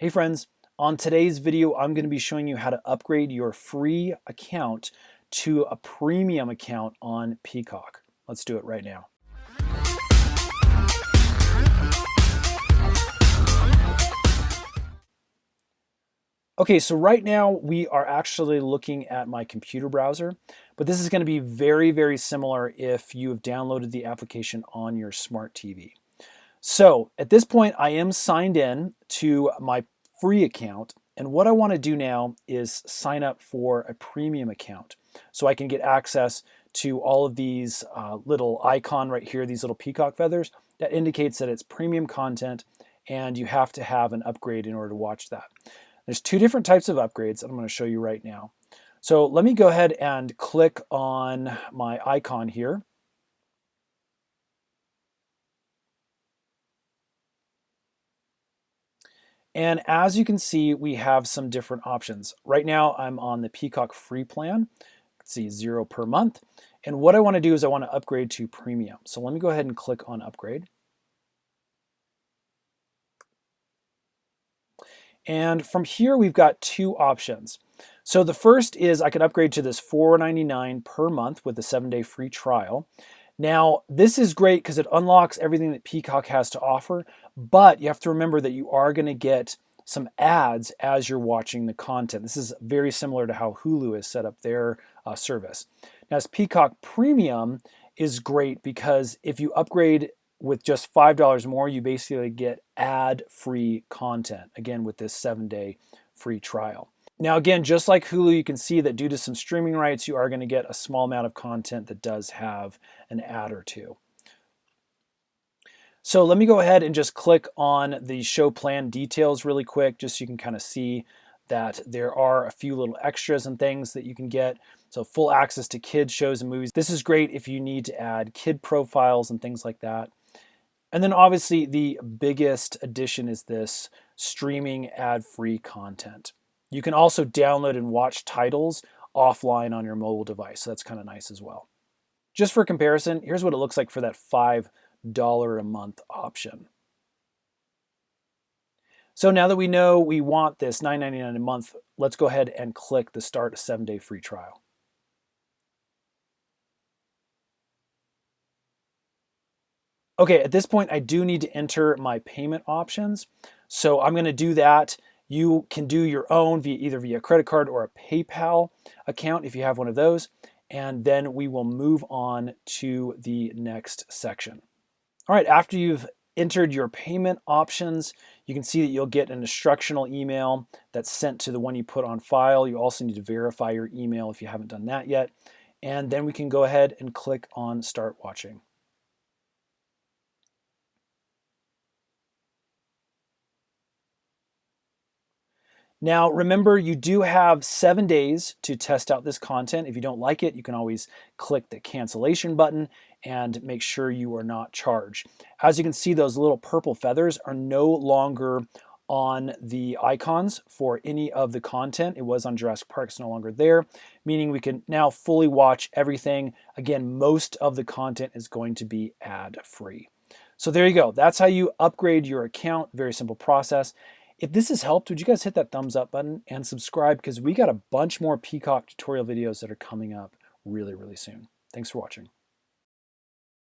Hey friends, on today's video, I'm going to be showing you how to upgrade your free account to a premium account on Peacock. Let's do it right now. Okay, so right now we are actually looking at my computer browser, but this is going to be very similar if you have downloaded the application on your smart TV. So at this point, I am signed in to my free account. And what I want to do now is sign up for a premium account so I can get access to all of these little icon right here, these little peacock feathers that indicates that it's premium content and you have to have an upgrade in order to watch that. There's two different types of upgrades that I'm going to show you right now. So let me go ahead and click on my icon here. And as you can see, we have some different options. Right now, I'm on the Peacock free plan. Let's see, $0 per month. And what I want to do is I want to upgrade to premium. So let me go ahead and click on upgrade. And from here, we've got two options. So the first is I can upgrade to this $4.99 per month with a 7-day free trial. Now, this is great because it unlocks everything that Peacock has to offer, but you have to remember that you are going to get some ads as you're watching the content. This is very similar to how Hulu has set up their service. Now, this Peacock Premium is great because if you upgrade with just $5 more, you basically get ad-free content, again, with this 7-day free trial. Now, again, just like Hulu, you can see that due to some streaming rights, you are going to get a small amount of content that does have an ad or two. So let me go ahead and just click on the show plan details really quick, just so you can kind of see that there are a few little extras and things that you can get. So full access to kids shows and movies. This is great if you need to add kid profiles and things like that. And then obviously the biggest addition is this streaming ad-free content. You can also download and watch titles offline on your mobile device. So that's kind of nice as well. Just for comparison, here's what it looks like for that $5 a month option. So now that we know we want this $9.99 a month, let's go ahead and click the start a 7-day free trial. Okay, at this point, I do need to enter my payment options. So I'm going to do that. You can do your own either via credit card or a PayPal account if you have one of those. And then we will move on to the next section. All right, after you've entered your payment options, you can see that you'll get an instructional email that's sent to the one you put on file. You also need to verify your email if you haven't done that yet. And then we can go ahead and click on Start Watching. Now, remember, you do have 7 days to test out this content. If you don't like it, you can always click the cancellation button and make sure you are not charged. As you can see, those little purple feathers are no longer on the icons for any of the content. It was on Jurassic Park, it's no longer there, meaning we can now fully watch everything. Again, most of the content is going to be ad-free. So there you go. That's how you upgrade your account. Very simple process. If this has helped, would you guys hit that thumbs up button and subscribe, because we got a bunch more Peacock tutorial videos that are coming up really soon. Thanks for watching.